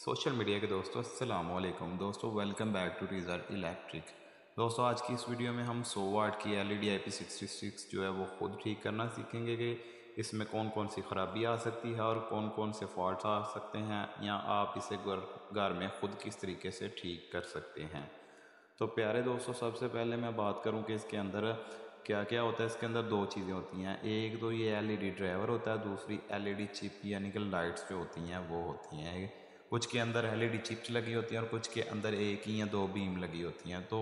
Social media के दोस्तों अस्सलाम वालेकुम दोस्तों, welcome back to result electric. दोस्तों आज की इस वीडियो में हम 100 वाट की LED IP66 जो है वो ख़ुद ठीक करना सीखेंगे कि इसमें कौन कौन सी ख़राबी आ सकती है और कौन कौन से फॉल्ट आ सकते हैं, या आप इसे घर में ख़ुद किस तरीके से ठीक कर सकते हैं। तो प्यारे दोस्तों, सबसे पहले मैं बात करूं कि इसके अंदर क्या क्या होता है। इसके अंदर दो चीज़ें होती हैं, एक तो ये LED ड्राइवर होता है, दूसरी LED चिप यानी कि लाइट्स जो होती हैं वो होती हैं। कुछ के अंदर LED चिप्स लगी होती हैं और कुछ के अंदर एक ही या दो बीम लगी होती हैं। तो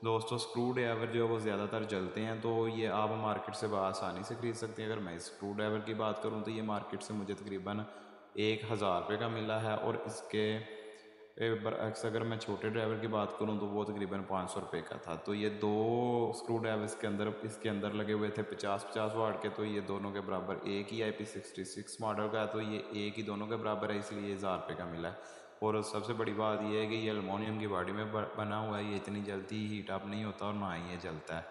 दोस्तों स्क्रू ड्राइवर जो है वो ज़्यादातर जलते हैं, तो ये आप मार्केट से आसानी से ख़रीद सकते हैं। अगर मैं स्क्रू ड्राइवर की बात करूँ तो ये मार्केट से मुझे तकरीबन 1000 रुपये का मिला है, और इसके बरअक्स अगर मैं छोटे ड्राइवर की बात करूं तो वो तकरीबन 500 रुपये का था। तो ये दो स्क्रू ड्राइवर इसके अंदर लगे हुए थे 50-50 वाट के, तो ये दोनों के बराबर एक ही IP66 मॉडल का है, तो ये एक ही दोनों के बराबर है, इसलिए 1000 रुपये का मिला है। और सबसे बड़ी बात यह है कि ये एलुमिनियम की बॉडी में बना हुआ है, ये इतनी जल्दी हीट अप नहीं होता और ना ही ये जलता है।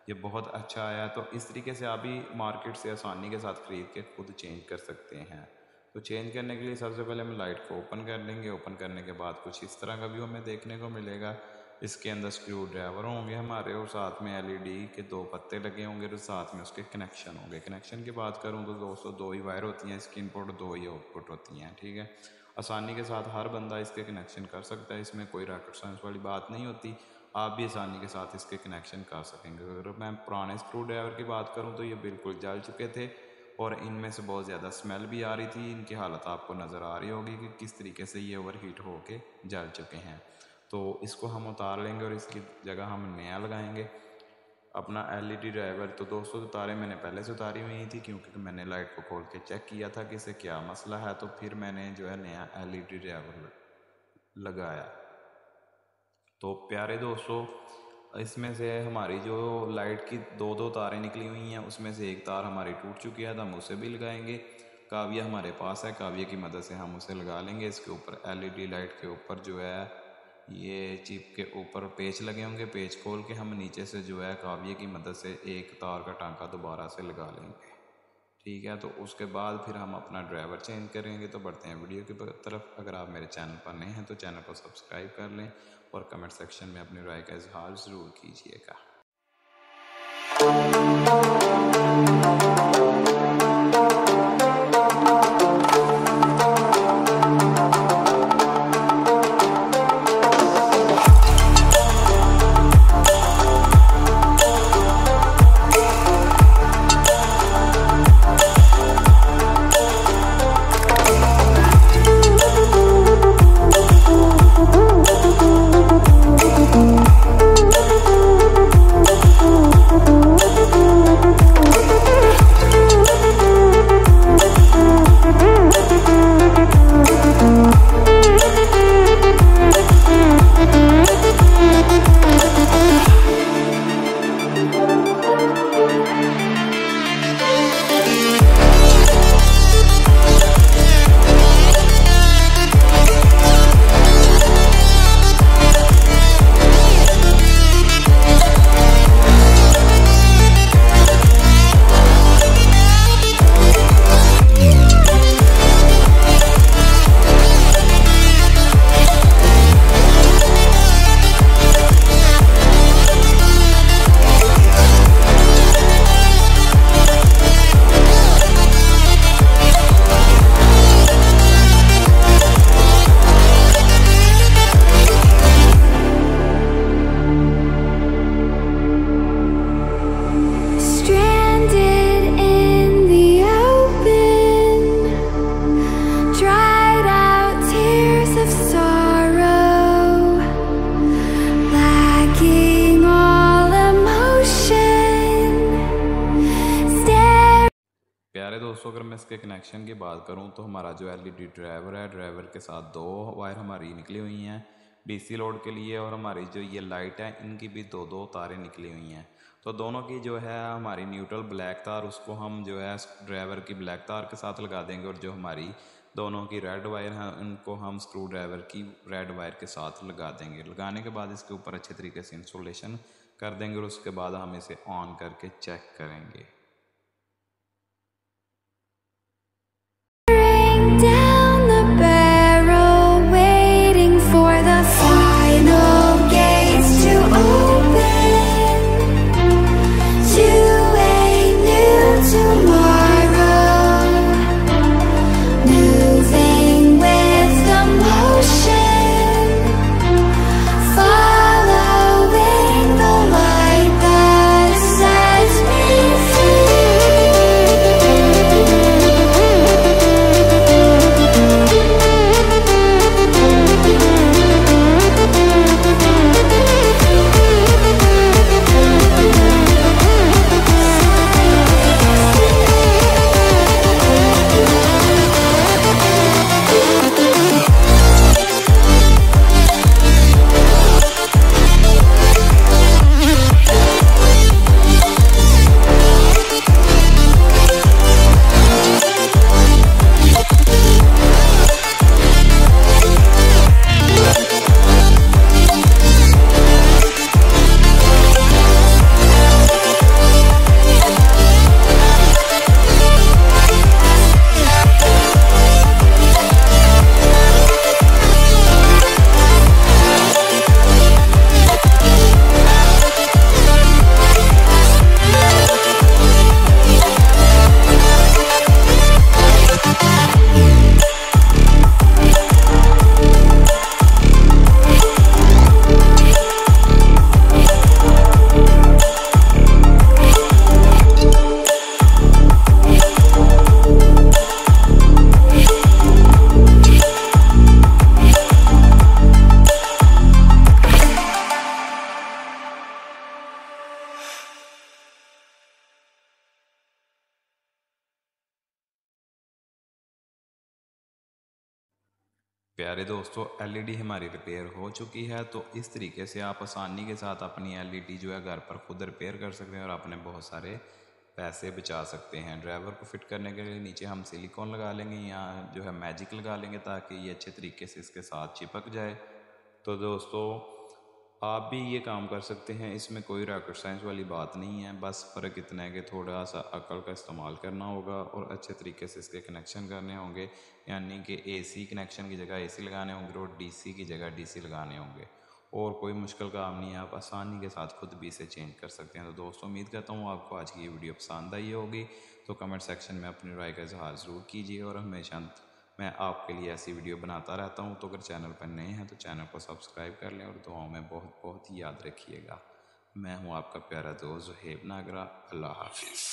ये बहुत अच्छा आया है। तो इस तरीके से आप भी मार्केट से आसानी के साथ ख़रीद के खुद चेंज कर सकते हैं। तो चेंज करने के लिए सबसे पहले हम लाइट को ओपन कर लेंगे। ओपन करने के बाद कुछ इस तरह का व्यू हमें देखने को मिलेगा। इसके अंदर स्क्रू ड्राइवर होंगे हमारे, और साथ में LED के दो पत्ते लगे होंगे, और साथ में उसके कनेक्शन होंगे। कनेक्शन की बात करूं तो दोस्तों दो ही वायर होती हैं, इसकी इनपुट दो ही आउटपुट होती हैं। ठीक है, आसानी के साथ हर बंदा इसके कनेक्शन कर सकता है, इसमें कोई रॉकेट साइंस वाली बात नहीं होती। आप भी आसानी के साथ इसके कनेक्शन कर सकेंगे। अगर मैं पुराने स्क्रू ड्राइवर की बात करूँ तो ये बिल्कुल जल चुके थे और इनमें से बहुत ज़्यादा स्मेल भी आ रही थी। इनकी हालत आपको नज़र आ रही होगी कि किस तरीके से ये ओवरहीट होके जल चुके हैं। तो इसको हम उतार लेंगे और इसकी जगह हम नया लगाएंगे अपना LED ड्राइवर। तो दोस्तों तारें मैंने पहले से उतारी हुई थी, क्योंकि मैंने लाइट को खोल के चेक किया था कि इसे क्या मसला है, तो फिर मैंने जो है नया LED ड्राइवर लगाया। तो प्यारे दोस्तों, इसमें से हमारी जो लाइट की दो तारें निकली हुई हैं, उसमें से एक तार हमारी टूट चुकी है, तो हम उसे भी लगाएंगे। काविया हमारे पास है, काविया की मदद से हम उसे लगा लेंगे। इसके ऊपर LED लाइट के ऊपर जो है ये चिप के ऊपर पेच लगे होंगे। पेच खोल के हम नीचे से जो है काविया की मदद से एक तार का टांका दोबारा से लगा लेंगे। ठीक है, तो उसके बाद फिर हम अपना ड्राइवर चेंज करेंगे। तो बढ़ते हैं वीडियो की तरफ। अगर आप मेरे चैनल पर नए हैं तो चैनल को सब्सक्राइब कर लें और कमेंट सेक्शन में अपनी राय का इजहार ज़रूर कीजिएगा। प्यारे दोस्तों, अगर मैं इसके कनेक्शन की बात करूं तो हमारा जो LED ड्राइवर है, ड्राइवर के साथ दो वायर हमारी निकली हुई हैं DC लोड के लिए, और हमारी जो ये लाइट है इनकी भी दो तारें निकली हुई हैं। तो दोनों की जो है हमारी न्यूट्रल ब्लैक तार, उसको हम जो है ड्राइवर की ब्लैक तार के साथ लगा देंगे, और जो हमारी दोनों की रेड वायर हैं उनको हम स्क्रू ड्राइवर की रेड वायर के साथ लगा देंगे। लगाने के बाद इसके ऊपर अच्छे तरीके से इंसुलेशन कर देंगे, और उसके बाद हम इसे ऑन करके चेक करेंगे। down the barrel प्यारे दोस्तों, एलईडी हमारी रिपेयर हो चुकी है। तो इस तरीके से आप आसानी के साथ अपनी एलईडी जो है घर पर खुद रिपेयर कर सकते हैं और अपने बहुत सारे पैसे बचा सकते हैं। ड्राइवर को फिट करने के लिए नीचे हम सिलिकॉन लगा लेंगे या जो है मैजिक लगा लेंगे ताकि ये अच्छे तरीके से इसके साथ चिपक जाए। तो दोस्तों, आप भी ये काम कर सकते हैं, इसमें कोई रॉकेट साइंस वाली बात नहीं है। बस फ़र्क इतना है कि थोड़ा सा अकल का इस्तेमाल करना होगा और अच्छे तरीके से इसके कनेक्शन करने होंगे। यानी कि एसी कनेक्शन की जगह एसी लगाने होंगे और डीसी की जगह डीसी लगाने होंगे। और कोई मुश्किल काम नहीं है, आप आसानी के साथ खुद भी इसे चेंज कर सकते हैं। तो दोस्तों, उम्मीद करता हूँ आपको आज की ये वीडियो पसंद आई होगी। तो कमेंट सेक्शन में अपनी राय का इजहार ज़रूर कीजिए और हमेशा मैं आपके लिए ऐसी वीडियो बनाता रहता हूँ। तो अगर चैनल पर नए हैं तो चैनल को सब्सक्राइब कर लें और दुआओं में बहुत बहुत याद रखिएगा। मैं हूँ आपका प्यारा दोस्त ज़ुहैब नागरा। अल्लाह हाफिज़।